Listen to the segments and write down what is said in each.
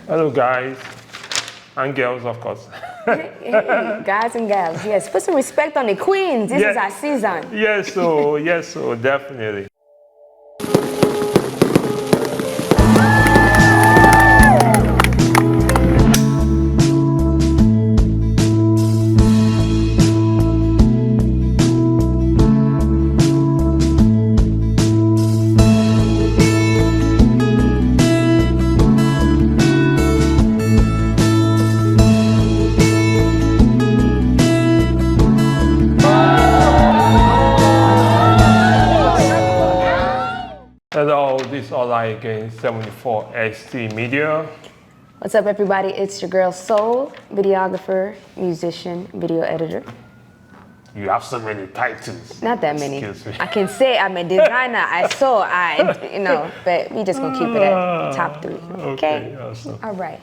Hello, guys and girls, of course. Hey, guys and gals, yes, put some respect on the queens. This is our season. Yes, so definitely. Hello, this is Ola again, 74stmedia. What's up, everybody? It's your girl Soul, videographer, musician, video editor. You have so many titles. Not that many. Excuse me. I can say I'm a designer. But we just gonna keep it at top 3. Okay. Awesome. All right.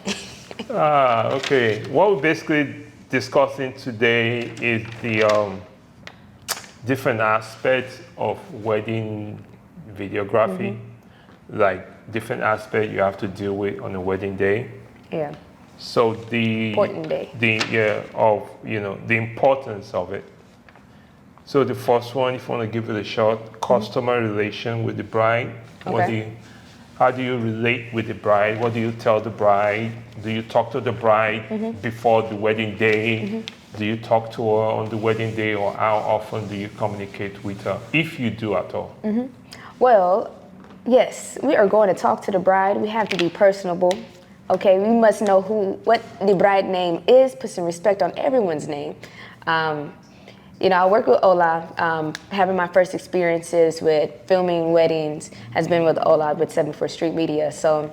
Okay. What we're basically discussing today is the different aspects of wedding videography, like different aspects you have to deal with on a wedding day. Yeah. So the Important day. The importance of it. So the first one, if you want to give it a shot, customer relation with the bride. Okay. How do you relate with the bride? What do you tell the bride? Do you talk to the bride before the wedding day? Do you talk to her on the wedding day, or how often do you communicate with her, if you do at all? Well, yes, we are going to talk to the bride. We have to be personable. Okay, we must know what the bride name is, put some respect on everyone's name. I work with Ola. Having my first experiences with filming weddings has been with Ola with 74stmedia. So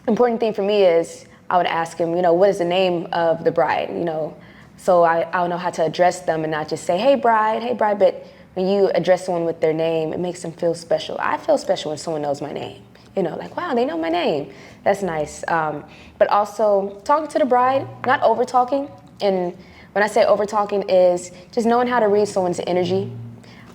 important thing for me is I would ask him, what is the name of the bride, so I'll know how to address them and not just say, hey bride, but when you address someone with their name, it makes them feel special. I feel special when someone knows my name. Like, wow, they know my name. That's nice. But also talking to the bride, not over talking. And when I say over talking is just knowing how to read someone's energy.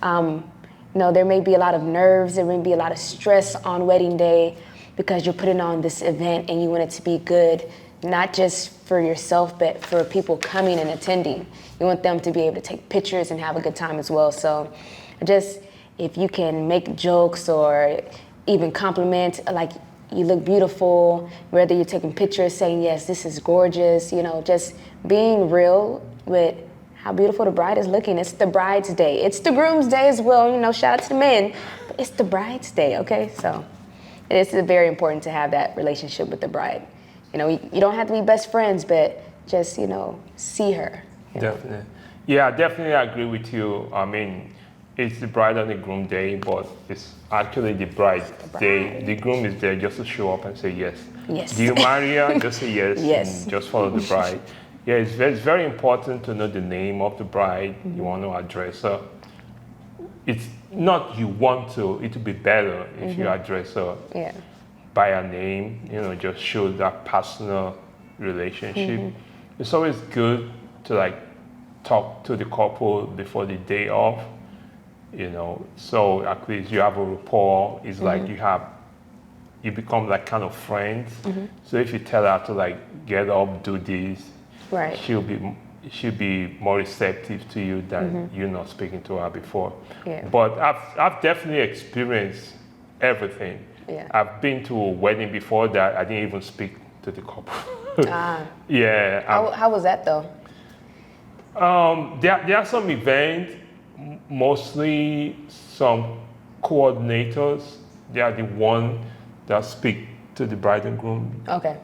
There may be a lot of nerves, there may be a lot of stress on wedding day because you're putting on this event and you want it to be good, not just for yourself, but for people coming and attending. You want them to be able to take pictures and have a good time as well. So just if you can make jokes or even compliment, like you look beautiful, whether you're taking pictures saying, yes, this is gorgeous, just being real with how beautiful the bride is looking. It's the bride's day. It's the groom's day as well, shout out to the men, but it's the bride's day, okay? So it's very important to have that relationship with the bride. You don't have to be best friends, but just, see her. Definitely. Yeah, definitely agree with you. I mean, it's the bride and the groom day, but it's actually the bride's day. The groom is there just to show up and say yes. Yes. Do you marry her? Just say yes. Yes. And just follow the bride. Yeah, it's very important to know the name of the bride. You want to address her. It's not you want to. It would be better if you address her by her name. Just show that personal relationship. It's always good to talk to the couple before the day off. So at least you have a rapport. It's like you become kind of friends. So if you tell her to get up, do this, right, she'll be more receptive to you than you not speaking to her before. Yeah. But I've definitely experienced everything. Yeah. I've been to a wedding before that I didn't even speak to the couple. Yeah. How was that though? There are some events, mostly some coordinators. They are the one that speak to the bride and groom. Okay.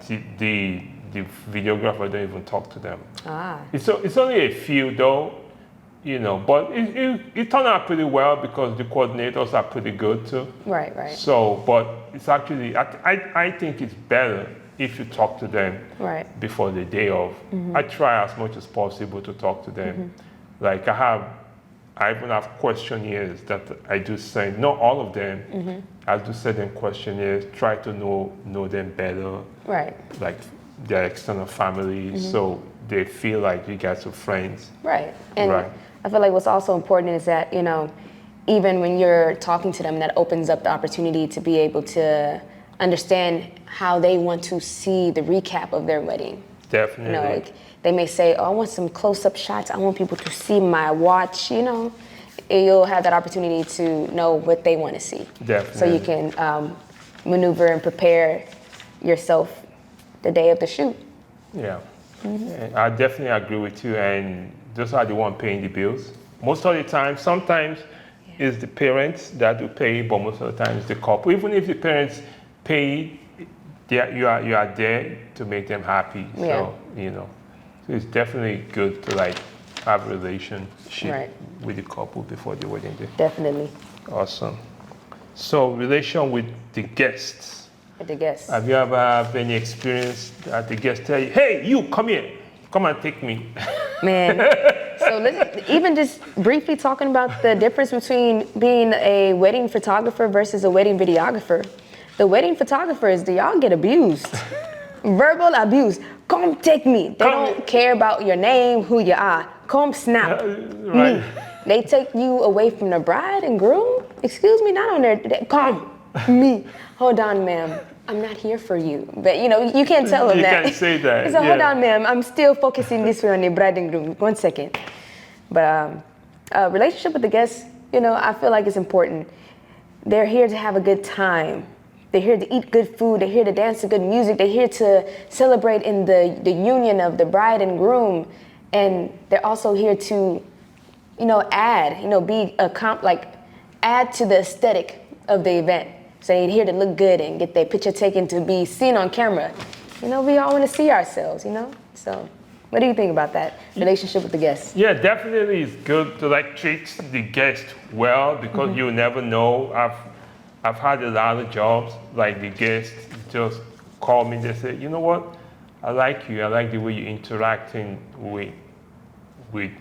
The videographer don't even talk to them. It's It's only a few though, but it turned out pretty well because the coordinators are pretty good too. Right. So, but it's actually, I think it's better if you talk to them before the day of. I try as much as possible to talk to them. I even have questionnaires that I do send, not all of them. I do send them questionnaires, try to know them better. Right. Like their external family, so they feel like you guys are friends. Right. And I feel like what's also important is that, even when you're talking to them, that opens up the opportunity to be able to understand how they want to see the recap of their wedding. Definitely. You know, like they may say, oh, I want some close-up shots. I want people to see my watch, you know. You'll have that opportunity to know what they want to see. Definitely. So you can maneuver and prepare yourself the day of the shoot. Yeah. I definitely agree with you, and those are the one paying the bills. Most of the time, sometimes it's the parents that do pay, but most of the time it's the couple. Even if the parents pay, you are there to make them happy. So, you know, so it's definitely good to like have a relationship with the couple before the wedding day. Definitely. Awesome. So relation with the guests. With the guests. Have you ever had any experience that the guests tell you, hey, you, come here, come and take me? Man, so listen, even just briefly talking about the difference between being a wedding photographer versus a wedding videographer. The wedding photographers, y'all get abused. Verbal abuse. Come take me. They don't care about your name, who you are. Come snap me. They take you away from the bride and groom. Excuse me, not on there. Come me. Hold on, ma'am. I'm not here for you. But you know, you can't tell them you that. You can't say that. He said, hold on, ma'am. I'm still focusing this way on the bride and groom. 1 second. But relationship with the guests, you know, I feel like it's important. They're here to have a good time. They're here to eat good food. They're here to dance to good music. They're here to celebrate in the union of the bride and groom. And they're also here to, you know, add, you know, add to the aesthetic of the event. So they're here to look good and get their picture taken to be seen on camera. You know, we all want to see ourselves, you know? So what do you think about that relationship with the guests? Yeah, definitely it's good to like treat the guest well, because you never know. I've had a lot of jobs, like the guests just call me, they say, you know what, I like you, I like the way you're interacting with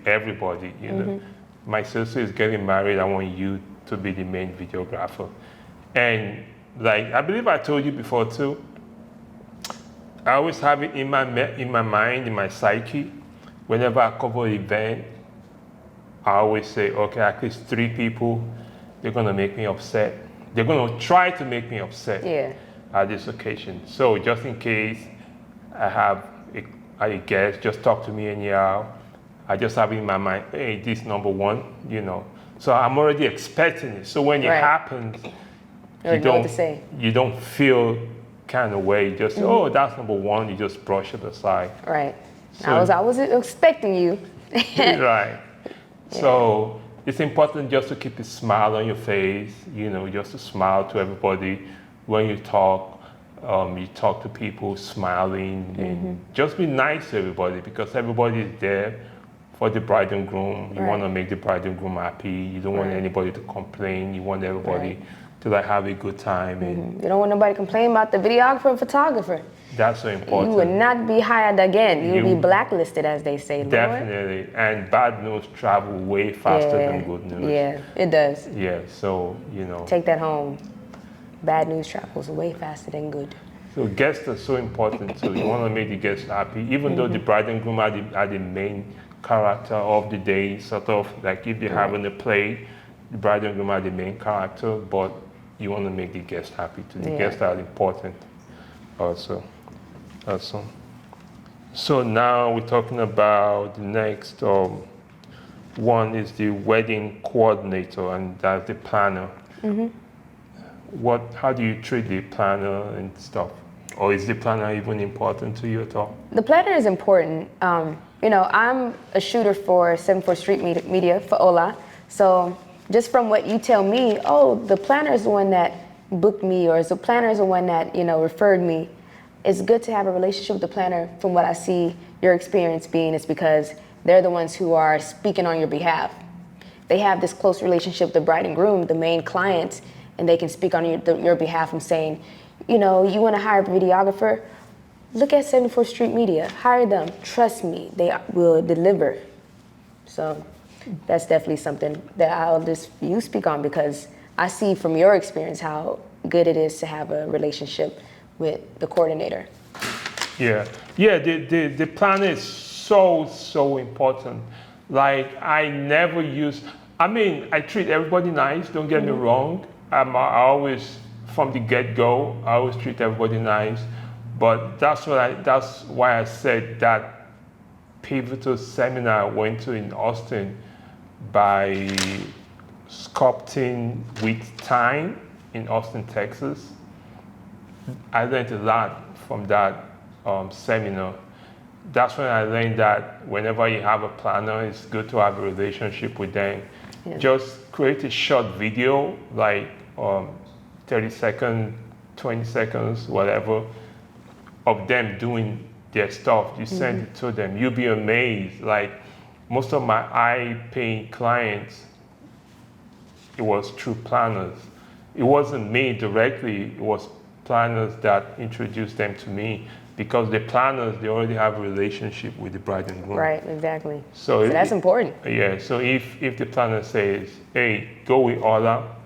everybody, you know. My sister is getting married, I want you to be the main videographer. And like, I believe I told you before too, I always have it in my mind, in my psyche, whenever I cover an event, I always say, okay, at least 3 people, they're gonna make me upset. They're gonna try to make me upset at this occasion. So just in case I have a guest, just talk to me anyhow. I just have it in my mind, hey, this #1, you know. So I'm already expecting it. So when it happens, you don't feel kind of way. You just say, oh, that's #1. You just brush it aside. Right. So, I was expecting you. Right. So it's important just to keep a smile on your face, you know, just to smile to everybody. When you talk to people smiling, and just be nice to everybody, because everybody is there for the bride and groom. You want to make the bride and groom happy. You don't want anybody to complain. You want everybody to like have a good time. And you don't want nobody complaining about the videographer and photographer. That's so important. You would not be hired again. You would be blacklisted, as they say. Definitely. Lord. And bad news travel way faster than good news. Yeah, it does. Yeah, so, you know. Take that home. Bad news travels way faster than good. So guests are so important too. You want to make the guests happy, even though the bride and groom are the main character of the day, sort of like if you're having a play, the bride and groom are the main character, but you want to make the guests happy too. The guests are important also. Awesome. So now we're talking about the next one is the wedding coordinator, and that's the planner. How do you treat the planner and stuff? Or is the planner even important to you at all? The planner is important. You know, I'm a shooter for 74st Media for Ola. So just from what you tell me, oh, the planner is the one that booked me, or the planner is the one that, you know, referred me. It's good to have a relationship with the planner. From what I see your experience being, it's because they're the ones who are speaking on your behalf. They have this close relationship with the bride and groom, the main client, and they can speak on your behalf and saying, you know, you want to hire a videographer? Look at 74th Media. Hire them. Trust me, they will deliver. So that's definitely something that you speak on, because I see from your experience how good it is to have a relationship with the coordinator. Yeah, the plan is so important. Like I treat everybody nice, don't get me wrong. I always from the get-go, I always treat everybody nice. But that's why I said that pivotal seminar I went to in Austin by sculpting with time in Austin, Texas. I learned a lot from that seminar. That's when I learned that whenever you have a planner, it's good to have a relationship with them. Yeah. Just create a short video, like 30 seconds, 20 seconds, whatever, of them doing their stuff. You send it to them. You'll be amazed. Like most of my high-paying clients, it was through planners. It wasn't me directly. It was planners that introduced them to me, because the planners, they already have a relationship with the bride and groom. Right, exactly. So that's important. Yeah, so if the planner says, hey, go with Ola,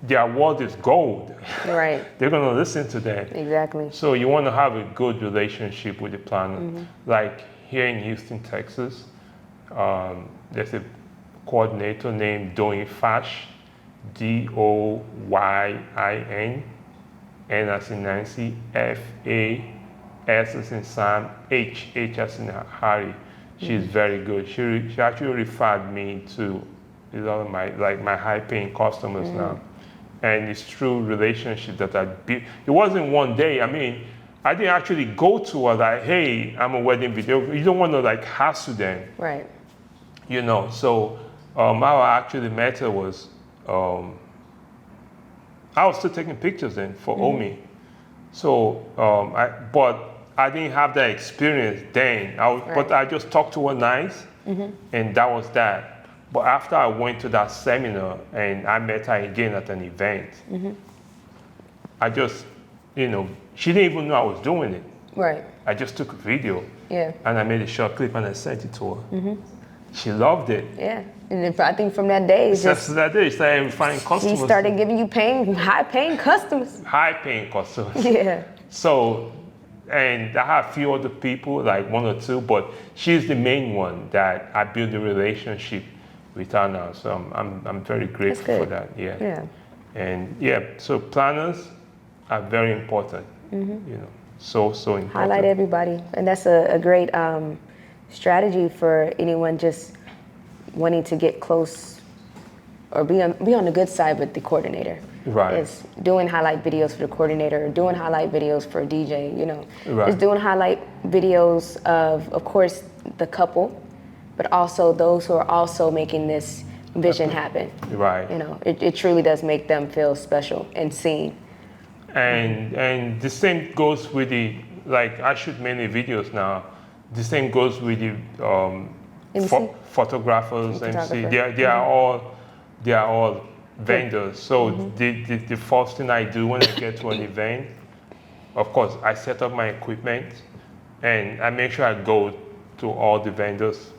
their word is gold. Right. They're gonna listen to them. Exactly. So you wanna have a good relationship with the planner. Like here in Houston, Texas, there's a coordinator named Doyin Fash, Doyin, N as in Nancy, F-A, S as in Sam, H as in Harry. She's very good. She actually referred me to a lot of my high-paying customers now. And it's true relationship that I built. It wasn't one day. I mean, I didn't actually go to her like, hey, I'm a wedding video. You don't want to like hassle them. Right. You know, so how I actually met her was, I was still taking pictures then for Omi. So, but I didn't have that experience then. But I just talked to her nice, and that was that. But after I went to that seminar and I met her again at an event, I just, you know, she didn't even know I was doing it. Right. I just took a video. Yeah. And I made a short clip and I sent it to her. She loved it. Yeah. And I think from that day, she started finding customers. She started giving you high-paying customers. High-paying customers. Yeah. So, and I have a few other people, like one or two, but she's the main one that I built a relationship with her now. So I'm very grateful for that. Yeah. Yeah. And yeah, so planners are very important. You know, so important. Highlight everybody, and that's a great strategy for anyone just wanting to get close or be on the good side with the coordinator. Right. It's doing highlight videos for the coordinator, doing highlight videos for a DJ, you know. Right. It's doing highlight videos of course, the couple, but also those who are also making this vision happen. Right. You know, it truly does make them feel special and seen. And the same goes with the, like I shoot many videos now, the same goes with the photographers, MC. They are all vendors. So the first thing I do when I get to an event, of course, I set up my equipment and I make sure I go to all the vendors.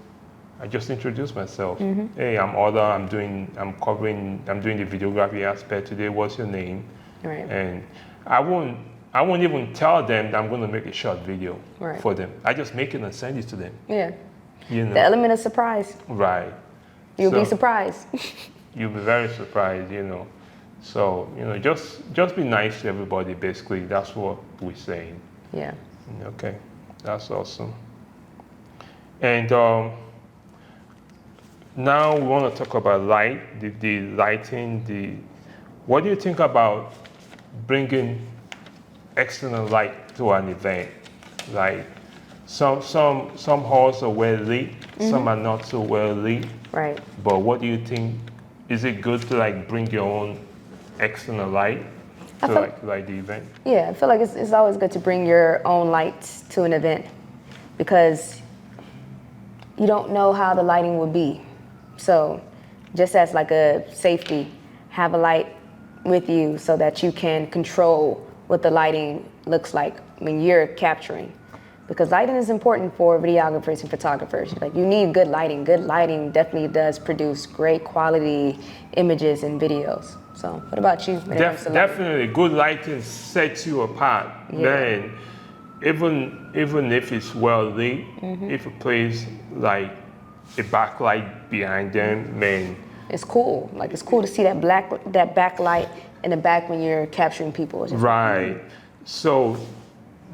I just introduce myself. Hey, I'm Ola. I'm doing the videography aspect today. What's your name? Right. And I won't even tell them that I'm going to make a short video for them. I just make it and send it to them. Yeah. You know? The element of surprise. Right. You'll be surprised. You'll be very surprised, you know. So, you know, just be nice to everybody, basically. That's what we're saying. Yeah. Okay. That's awesome. And now we want to talk about light, the lighting, what do you think about bringing external light to an event? Like some halls are well lit, some are not so well lit. Right. But what do you think? Is it good to like bring your own external light to like the event? Yeah, I feel like it's always good to bring your own lights to an event because you don't know how the lighting will be. So just as like a safety, have a light with you so that you can control what the lighting looks like when you're capturing. Because lighting is important for videographers and photographers. Like you need good lighting. Good lighting definitely does produce great quality images and videos. So what about you? Definitely, good lighting sets you apart. Yeah. Man, even if it's well lit, if it plays like a backlight behind them, man. It's cool. Like it's cool to see that backlight in the back when you're capturing people. Right. So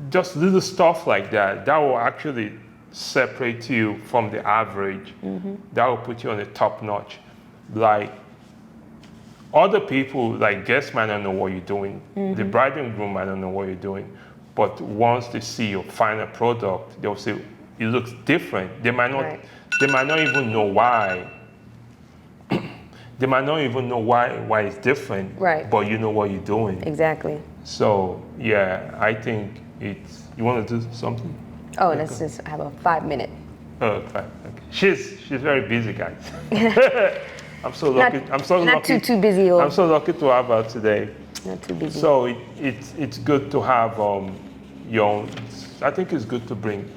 just little stuff like that, that will actually separate you from the average. That will put you on the top notch. Like other people, like guests might not know what you're doing. The bride and groom might not know what you're doing. But once they see your final product, they'll say, it looks different. They might not, they might not even know why. They might not even know why it's different, but you know what you're doing. Exactly. So yeah, I think it's, you want to do something? Oh, let's just have a 5-minute. Oh, okay. She's very busy, guys. I'm so lucky. Not too busy. I'm so lucky to have her today. Not too busy. So it's good to have your own. I think it's good to bring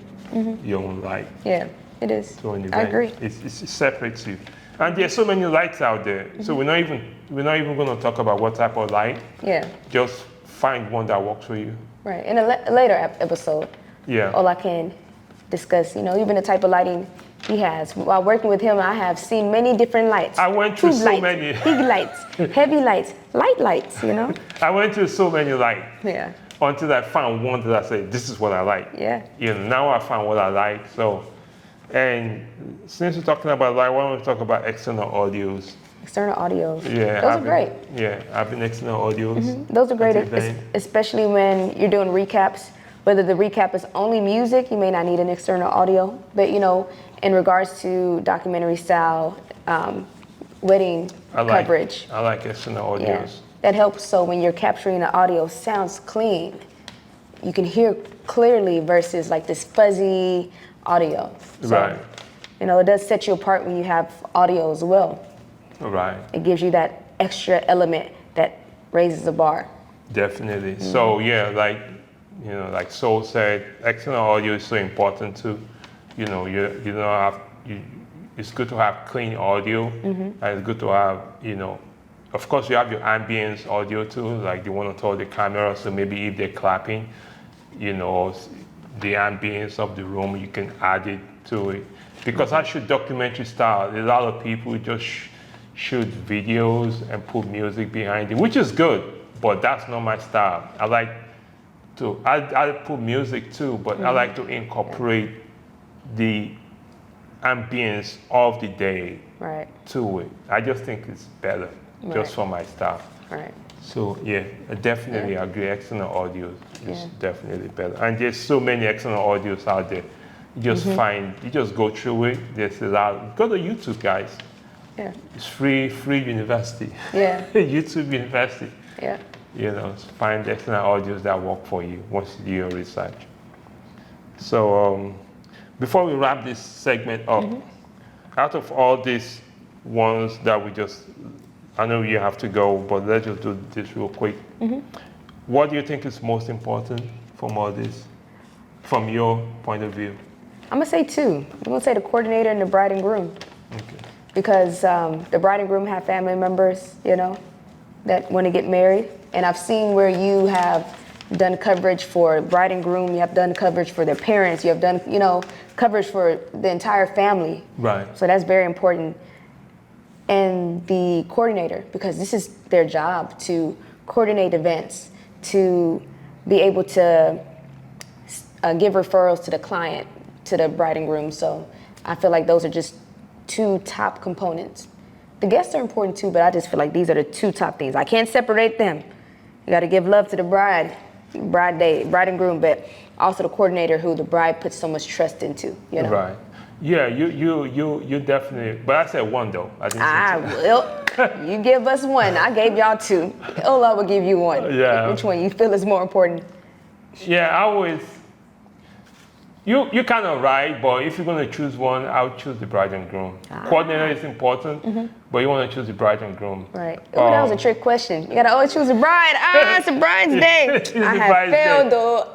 your own light. Yeah, it is. To an event. I agree. It separates you. And there's so many lights out there. So we're not even going to talk about what type of light. Yeah. Just find one that works for you. Right. In a later episode. Yeah. All I can discuss, even the type of lighting he has. While working with him, I have seen many different lights. I went through so lights, many. big lights, heavy lights, light lights, I went through so many lights. Yeah. Until I found one that I said, this is what I like. Yeah. Now I found what I like. So, and since we're talking about light, why don't we talk about external audios? External audios. Yeah. Those are great. Yeah, having external audios. Those are great, especially when you're doing recaps. Whether the recap is only music, you may not need an external audio. But in regards to documentary style, wedding coverage. I like external audios. Yeah, that helps. So when you're capturing the audio, sounds clean. You can hear clearly versus like this fuzzy audio. So, right. It does set you apart when you have audio as well. Right. It gives you that extra element that raises the bar. Definitely. So yeah, like Soul said, external audio is so important too. It's good to have clean audio, and it's good to have, of course you have your ambience audio too, like you want to tell the camera, so maybe if they're clapping, the ambience of the room, you can add it to it. Because I shoot documentary style, a lot of people just shoot videos and put music behind it, which is good, but that's not my style. I like to, I put music too, but I like to incorporate the ambience of the day to it. I just think it's better, just for my style. Right. So yeah, I definitely agree. External audio is definitely better. And there's so many external audios out there. You just you just go through it. There's a lot. Go to YouTube, guys. Yeah. It's free university. Yeah. YouTube University. Yeah. Find external audios that work for you once you do your research. So before we wrap this segment up, out of all these ones that we just, I know you have to go, but let's just do this real quick. What do you think is most important from all this, from your point of view? I'm gonna say 2. I'm gonna say the coordinator and the bride and groom. Okay. Because the bride and groom have family members, that want to get married. And I've seen where you have done coverage for bride and groom, you have done coverage for their parents, you have done, coverage for the entire family. Right. So that's very important. And the coordinator, because this is their job to coordinate events, to be able to give referrals to the client, to the bride and groom. So I feel like those are just 2 top components. The guests are important too, but I just feel like these are the 2 top things. I can't separate them. You got to give love to the bride and groom, but also the coordinator who the bride puts so much trust into. Right. Yeah, you definitely. But I said 1 though. I didn't say 2. Well, you give us 1. I gave y'all 2. Ola will give you 1. Yeah. Which one you feel is more important? Yeah, I always. You're kind of right, but if you're going to choose one, I would choose the bride and groom. Coordinator is important, but you want to choose the bride and groom. Right. Oh, that was a trick question. You got to always choose a bride. It's a bride's day. I have failed, though.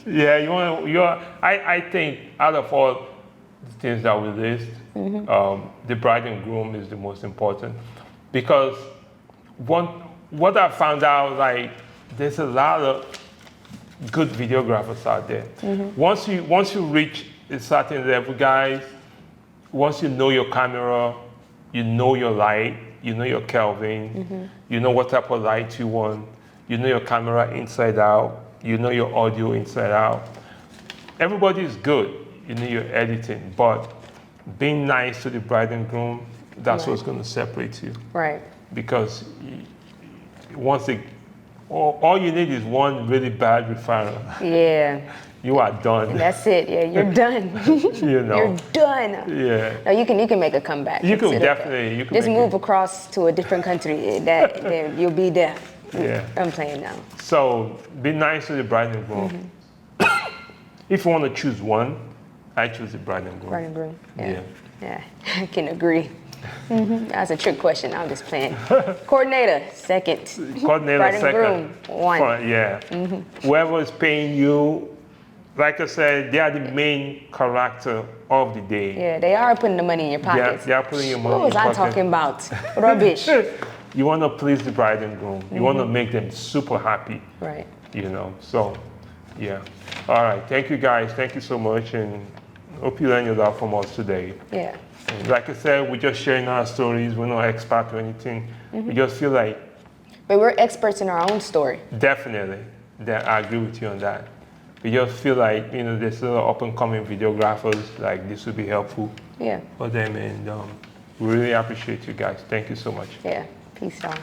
Yeah, I think out of all the things that we list, the bride and groom is the most important. Because what I found out, like, there's a lot of good videographers out there. Once you reach a certain level, guys, once you know your camera, you know your light, you know your Kelvin, you know what type of light you want, you know your camera inside out, you know your audio inside out. Everybody is good, you know your editing, but being nice to the bride and groom, that's what's going to separate you. Right. Because once they, all you need is one really bad referral. Yeah. You are done. And that's it. Yeah, you're done. You know. You're done. Yeah. No, you can make a comeback. You can Consider definitely. that. You can just make move across to a different country. Then you'll be there. Yeah. I'm playing now. So be nice to the bride and groom. If you want to choose one, I choose the bride and groom. Bride and groom. Yeah. Yeah, I can agree. That's a trick question. I'm just playing. Coordinator, second. Coordinator, Bride and second. groom, one. Yeah. Whoever is paying you, like I said, they are the main character of the day. Yeah, they are putting the money in your pockets. They are putting your money What was in your I pocket. talking about? Rubbish. You want to please the bride and groom. You want to make them super happy. Right. You know, so yeah. All right. Thank you guys. Thank you so much. And hope you learned a lot from us today. Yeah. And like I said, we're just sharing our stories. We're not expert or anything. We just feel like. But we're experts in our own story. Definitely. I agree with you on that. We just feel like, you know, there's little up and coming videographers, like this would be helpful Yeah. for them. And we really appreciate you guys. Thank you so much. Yeah. Peace, y'all.